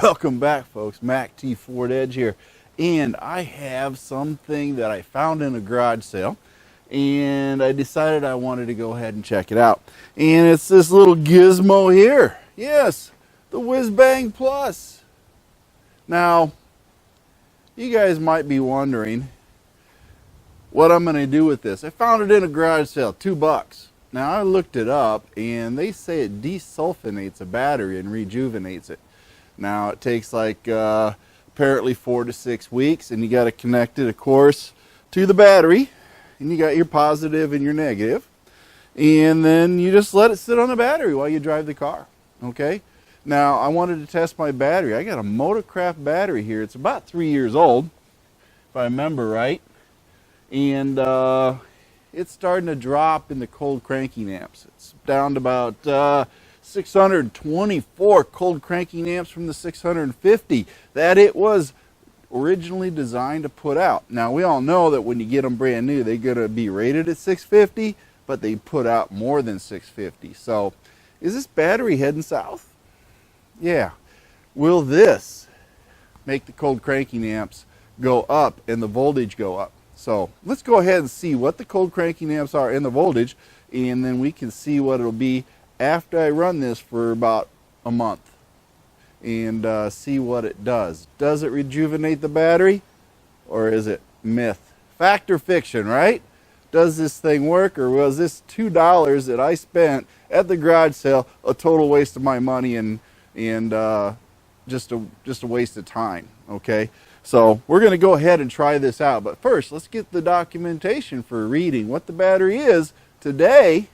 Welcome back, folks. Mac T Ford Edge here, and I have something that I found in a garage sale, and I decided I wanted to go ahead and check it out. And it's this little gizmo here. Yes, the whizbang Plus. Now, you guys might be wondering what I'm going to do with this. I found it in a garage sale, $2. Now, I looked it up, and they say it desulfonates a battery and rejuvenates it. Now, it takes like apparently 4 to 6 weeks, and you got to connect it, of course, to the battery, and you got your positive and your negative, and then you just let it sit on the battery while you drive the car. Okay. Now, I wanted to test my battery. I got a Motorcraft battery here. It's about 3 years old, if I remember right, and it's starting to drop in the cold cranking amps. It's down to about 624 cold cranking amps from the 650 that it was originally designed to put out. Now, we all know that when you get them brand new, they're going to be rated at 650, but they put out more than 650. So, is this battery heading south? Yeah. Will this make the cold cranking amps go up and the voltage go up? So let's go ahead and see what the cold cranking amps are and the voltage, and then we can see what it'll be after I run this for about a month and see what it does. Does it rejuvenate the battery, or is it myth? Fact or fiction, right? Does this thing work, or was this $2 that I spent at the garage sale a total waste of my money and just a waste of time? Okay. So we're going to go ahead and try this out. But first, let's get the documentation for reading what the battery is today.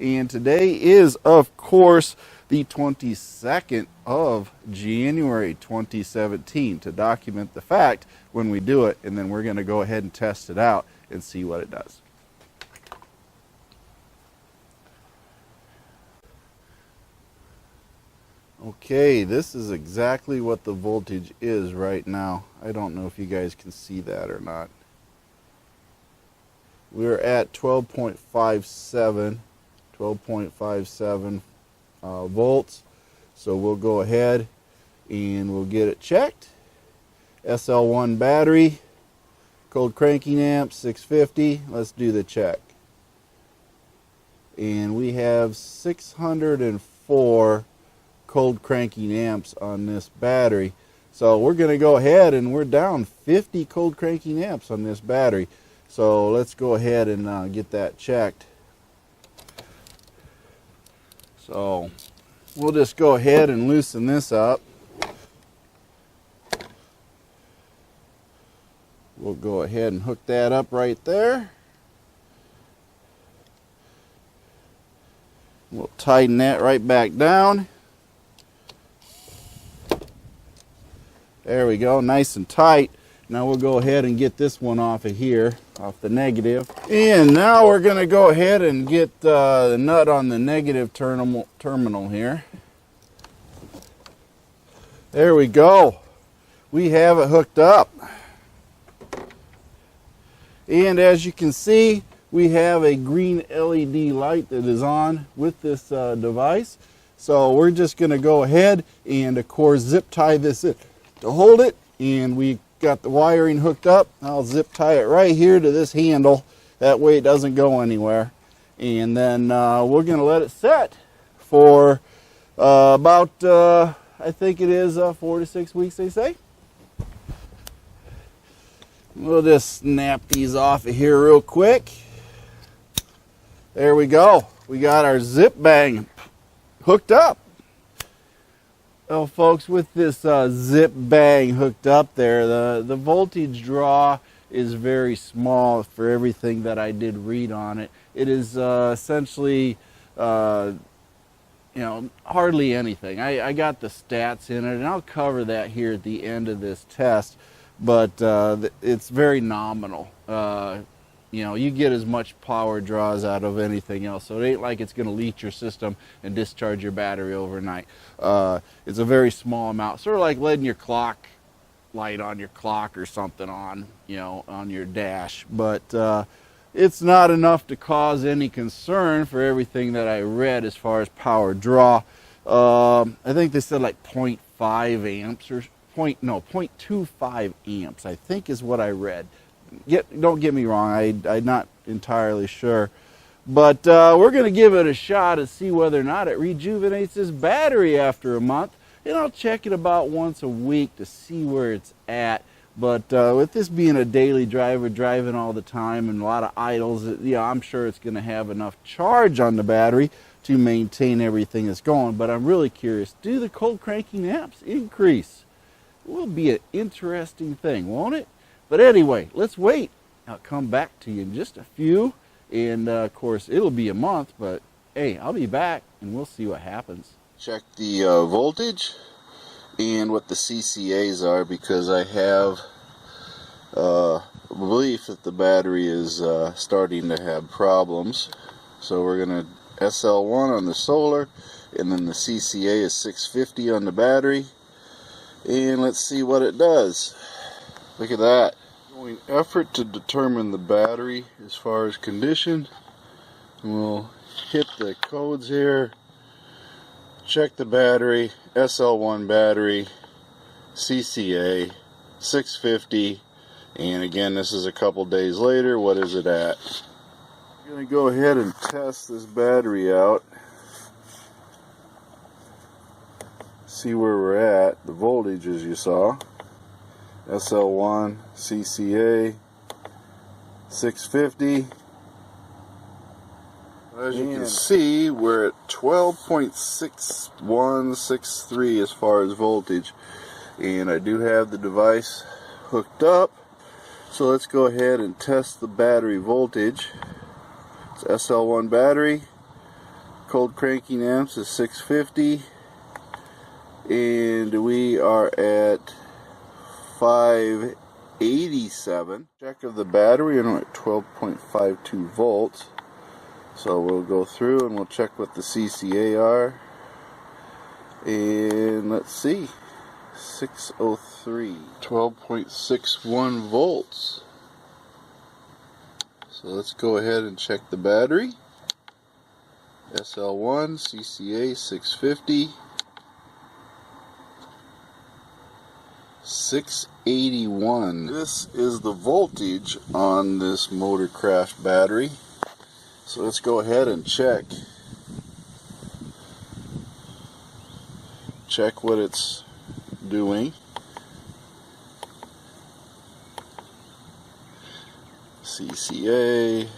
And today is, of course, the 22nd of January 2017, to document the fact when we do it. And then we're going to go ahead and test it out and see what it does. Okay, this is exactly what the voltage is right now. I don't know if you guys can see that or not. We're at 12.57 volts. So we'll go ahead and we'll get it checked. SL1 battery, cold cranking amp, 650. Let's do the check. And we have 604 cold cranking amps on this battery. So we're going to go ahead, and we're down 50 cold cranking amps on this battery. So let's go ahead and get that checked. So we'll just go ahead and loosen this up. We'll go ahead and hook that up right there. We'll tighten that right back down. There we go, nice and tight. Now we'll go ahead and get this one off of here, off the negative. And now we're going to go ahead and get the nut on the negative terminal here. There we go. We have it hooked up. And as you can see, we have a green LED light that is on with this device. So we're just going to go ahead and, of course, zip tie this in to hold it, and we got the wiring hooked up. I'll zip tie it right here to this handle, that way it doesn't go anywhere. And then we're going to let it set for about I think it is 4 to 6 weeks, they say. We'll just snap these off of here real quick. There we go, we got our zip bang hooked up. Well, folks, with this zip bang hooked up there, the voltage draw is very small for everything that I did read on it. It is essentially, hardly anything. I got the stats in it, and I'll cover that here at the end of this test, but it's very nominal. You get as much power draws out of anything else, so it ain't like it's going to leach your system and discharge your battery overnight. It's a very small amount, sort of like letting your clock light on your clock or something on, on your dash. But it's not enough to cause any concern for everything that I read as far as power draw. I think they said like 0.5 0.5 amps or 0.25 amps, I think is what I read. Don't get me wrong, I'm not entirely sure. But we're going to give it a shot and see whether or not it rejuvenates this battery after a month. And I'll check it about once a week to see where it's at. But with this being a daily driver, driving all the time and a lot of idles, I'm sure it's going to have enough charge on the battery to maintain everything that's going. But I'm really curious, do the cold cranking amps increase? It will be an interesting thing, won't it? But anyway, let's wait. I'll come back to you in just a few. And of course, it'll be a month, but hey, I'll be back and we'll see what happens. Check the voltage and what the CCAs are, because I have a belief that the battery is starting to have problems. So we're going to SL1 on the solar, and then the CCA is 650 on the battery. And let's see what it does. Look at that. Going effort to determine the battery as far as condition. We'll hit the codes here. Check the battery, SL1 battery, CCA, 650, and again, this is a couple days later. What is it at? I'm going to go ahead and test this battery out, see where we're at. The voltage, as you saw, SL1, CCA, 650. As you can see, we're at 12.6163 as far as voltage, and I do have the device hooked up. So let's go ahead and test the battery voltage. It's SL1 battery, cold cranking amps is 650, and we are at 587. Check of the battery, and we're at 12.52 volts. So we'll go through and we'll check what the CCA are. And let's see. 603. 12.61 volts. So let's go ahead and check the battery. SL1, CCA 650. 681. This is the voltage on this Motorcraft battery. So let's go ahead and check what it's doing. CCA,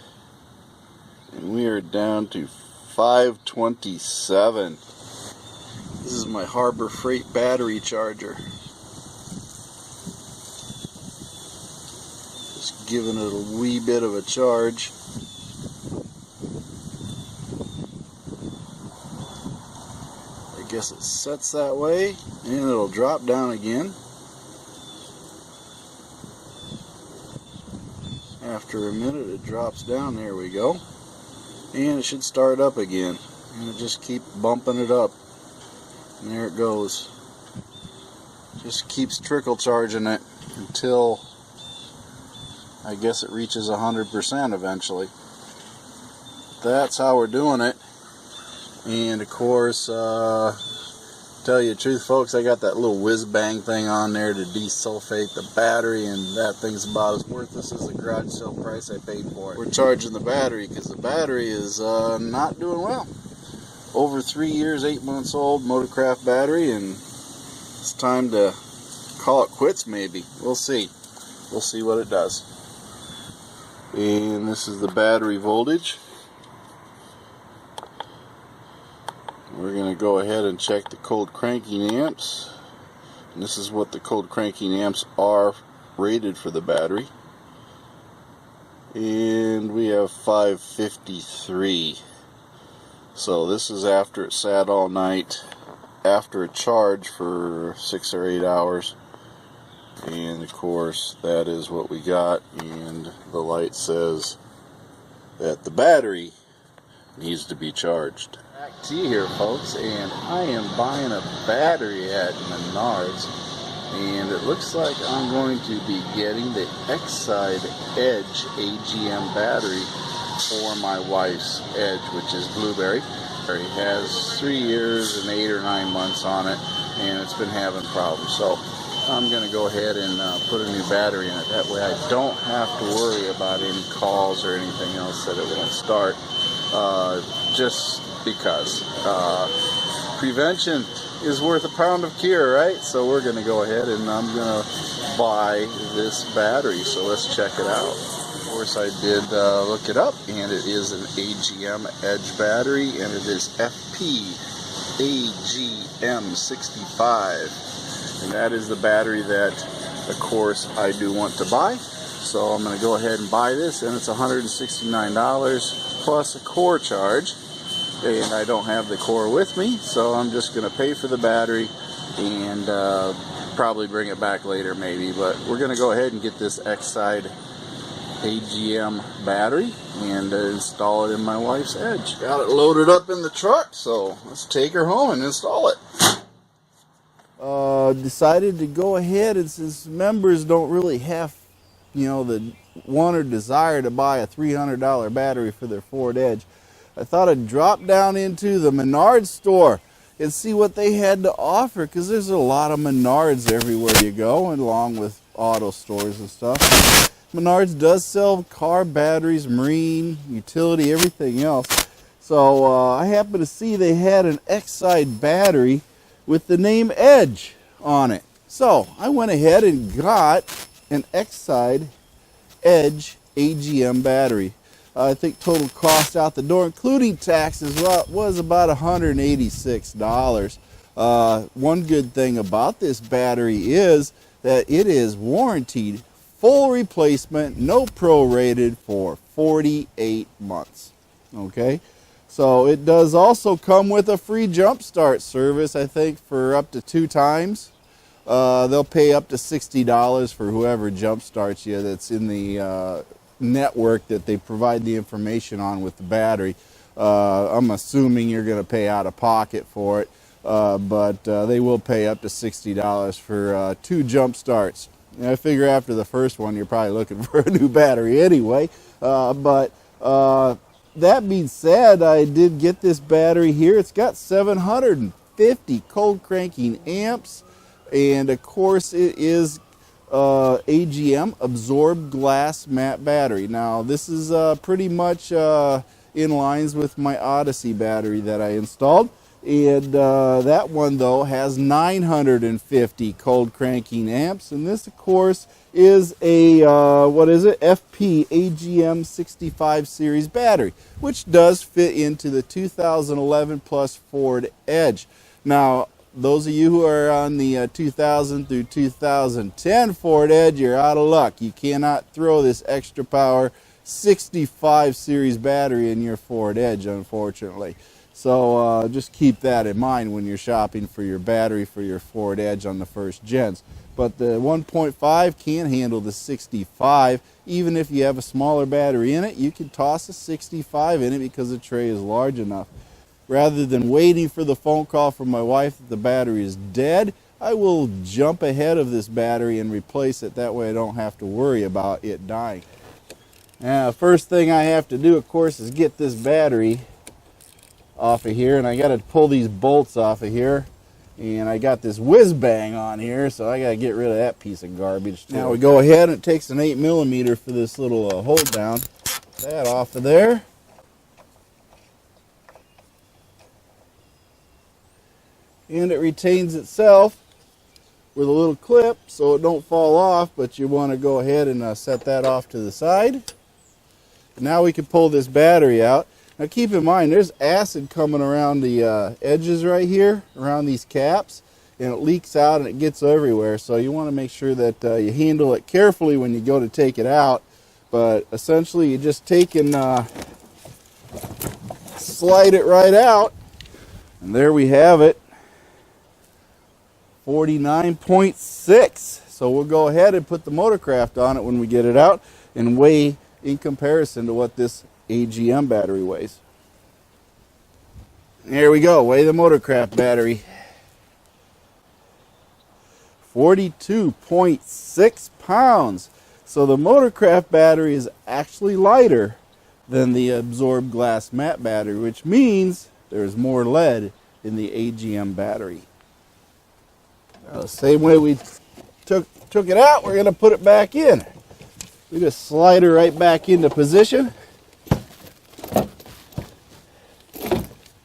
and we are down to 527. This is my Harbor Freight battery charger. Just giving it a wee bit of a charge. I guess it sets that way and it'll drop down again. After a minute it drops down, there we go, and it should start up again, and it just keep bumping it up, and there it goes. Just keeps trickle charging it until I guess it reaches 100% eventually. That's how we're doing it. And of course, tell you the truth, folks, I got that little whizbang thing on there to desulfate the battery, and that thing's about as worthless as the garage sale price I paid for it. We're charging the battery because the battery is not doing well. Over 3 years, 8 months old Motorcraft battery, and it's time to call it quits maybe. We'll see. We'll see what it does. And this is the battery voltage. We're going to go ahead and check the cold cranking amps. And this is what the cold cranking amps are rated for the battery. And we have 553. So this is after it sat all night, after a charge for 6 or 8 hours. And of course, that is what we got. And the light says that the battery needs to be charged. Back to you here, folks, and I am buying a battery at Menards, and it looks like I'm going to be getting the Exide Edge AGM battery for my wife's Edge, which is blueberry. It has 3 years and 8 or 9 months on it, and it's been having problems. So I'm going to go ahead and put a new battery in it. That way I don't have to worry about any calls or anything else that it won't start, just because prevention is worth a pound of cure, right? So we're going to go ahead and I'm going to buy this battery. So let's check it out. Of course, I did look it up, and it is an AGM Edge battery, and it is FP AGM 65, and that is the battery that, of course, I do want to buy. So I'm going to go ahead and buy this, and it's $169 plus a core charge, and I don't have the core with me, so I'm just going to pay for the battery and probably bring it back later maybe. But we're going to go ahead and get this Exide AGM battery and install it in my wife's Edge. Got it loaded up in the truck, so let's take her home and install it. Decided to go ahead, and since members don't really have, you know, the want or desire to buy a $300 battery for their Ford Edge, I thought I'd drop down into the Menards store and see what they had to offer, because there's a lot of Menards everywhere you go, and along with auto stores and stuff. Menards does sell car batteries, marine, utility, everything else. So I happened to see they had an Exide battery with the name Edge on it. So I went ahead and got an Exide Edge AGM battery. I think total cost out the door, including taxes, was about $186. One good thing about this battery is that it is warranted full replacement, no prorated, for 48 months. Okay, so it does also come with a free jump start service, I think, for up to 2 times. They'll pay up to $60 for whoever jump starts you that's in the network that they provide the information on with the battery. I'm assuming you're going to pay out of pocket for it, but they will pay up to $60 for 2 jump starts. And I figure after the first one you're probably looking for a new battery anyway. But that being said, I did get this battery here. It's got 750 cold cranking amps, and of course it is AGM absorbed glass matte battery. Now this is pretty much in lines with my Odyssey battery that I installed, and that one though has 950 cold cranking amps, and this of course is a what is it, FP AGM 65 series battery, which does fit into the 2011 plus Ford Edge. Now those of you who are on the 2000 through 2010 Ford Edge, you're out of luck. You cannot throw this extra power 65 series battery in your Ford Edge, unfortunately. So just keep that in mind when you're shopping for your battery for your Ford Edge on the first gens. But the 1.5 can handle the 65. Even if you have a smaller battery in it, you can toss a 65 in it because the tray is large enough. Rather than waiting for the phone call from my wife that the battery is dead, I will jump ahead of this battery and replace it. That way I don't have to worry about it dying. Now, first thing I have to do, of course, is get this battery off of here, and I got to pull these bolts off of here, and I got this whizbang on here, so I got to get rid of that piece of garbage too. Now we go ahead, and it takes an 8mm for this little hold down. That off of there. And it retains itself with a little clip so it don't fall off, but you want to go ahead and set that off to the side. Now we can pull this battery out. Now keep in mind, there's acid coming around the edges right here, around these caps, and it leaks out and it gets everywhere. So you want to make sure that you handle it carefully when you go to take it out. But essentially you just take and slide it right out, and there we have it. 49.6. So we'll go ahead and put the Motorcraft on it when we get it out and weigh in comparison to what this AGM battery weighs. There we go, weigh the Motorcraft battery. 42.6 pounds. So the Motorcraft battery is actually lighter than the absorbed glass matte battery, which means there's more lead in the AGM battery. The same way we took it out, we're going to put it back in. We just slide her right back into position.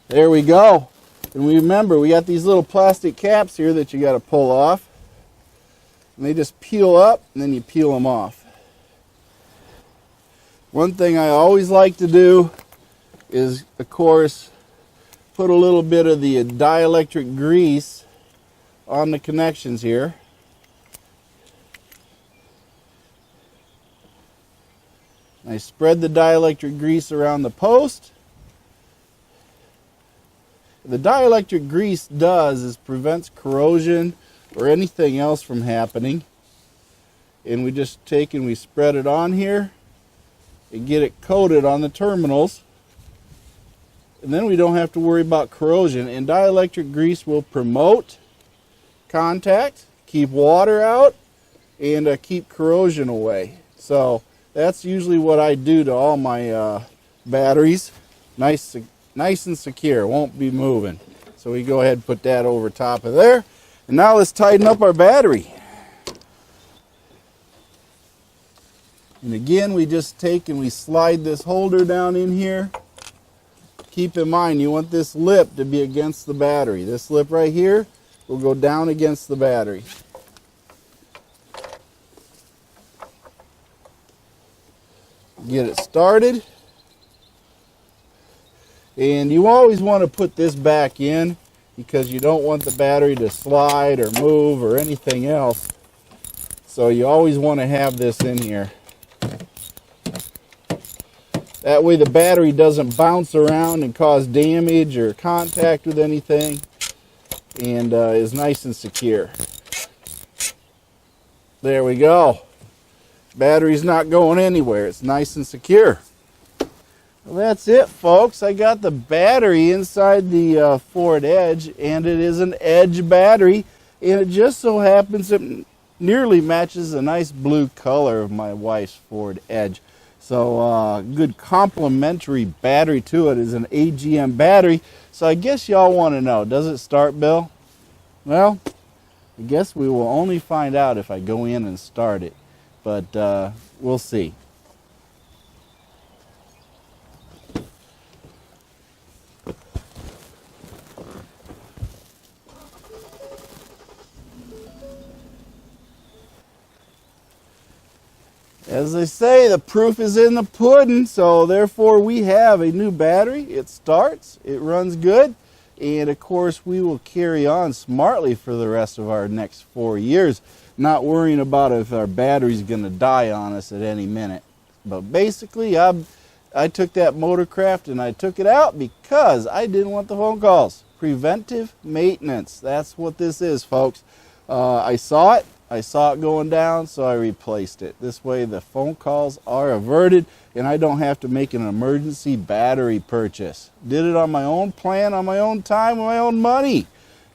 There we go. And remember, we got these little plastic caps here that you got to pull off. And they just peel up, and then you peel them off. One thing I always like to do is, of course, put a little bit of the dielectric grease on the connections here. I spread the dielectric grease around the post. The dielectric grease does is prevents corrosion or anything else from happening. And we just take and we spread it on here and get it coated on the terminals. And then we don't have to worry about corrosion. And dielectric grease will promote contact, keep water out, and keep corrosion away. So that's usually what I do to all my batteries. Nice and secure, won't be moving. So we go ahead and put that over top of there. And now let's tighten up our battery. And again, we just take and we slide this holder down in here. Keep in mind, you want this lip to be against the battery. This lip right here will go down against the battery. Get it started. And you always want to put this back in because you don't want the battery to slide or move or anything else. So you always want to have this in here. That way the battery doesn't bounce around and cause damage or contact with anything, and is nice and secure. There we go. Battery's not going anywhere. It's nice and secure. Well, that's it, folks. I got the battery inside the Ford Edge, and it is an Edge battery, and it just so happens it nearly matches the nice blue color of my wife's Ford Edge. So good complementary battery to it is an AGM battery. So I guess y'all want to know, does it start, Bill? Well, I guess we will only find out if I go in and start it. But we'll see. As they say, the proof is in the pudding, so therefore we have a new battery. It starts, it runs good, and of course we will carry on smartly for the rest of our next 4 years, not worrying about if our battery's going to die on us at any minute. But basically, I took that Motorcraft and I took it out because I didn't want the phone calls. Preventive maintenance, that's what this is, folks. I saw it going down, so I replaced it. This way the phone calls are averted and I don't have to make an emergency battery purchase. Did it on my own plan, on my own time, with my own money.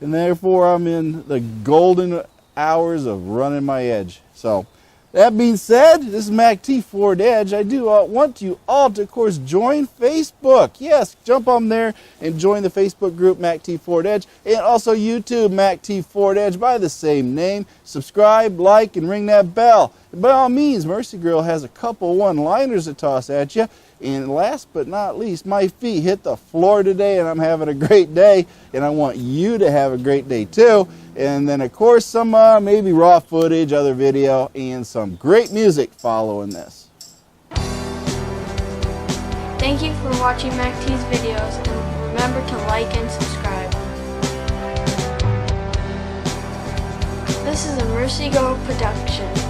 And therefore I'm in the golden hours of running my Edge. So that being said, this is Mac T Ford Edge. I do want you all to, of course, join Facebook. Yes, jump on there and join the Facebook group Mac T Ford Edge, and also YouTube Mac T Ford Edge by the same name. Subscribe, like, and ring that bell. And by all means, Mercy Girl has a couple one-liners to toss at you. And last but not least, my feet hit the floor today and I'm having a great day, and I want you to have a great day too. And then of course some maybe raw footage, other video, and some great music following this. Thank you for watching Mac T's videos, and remember to like and subscribe. This is a Mercy Girl production.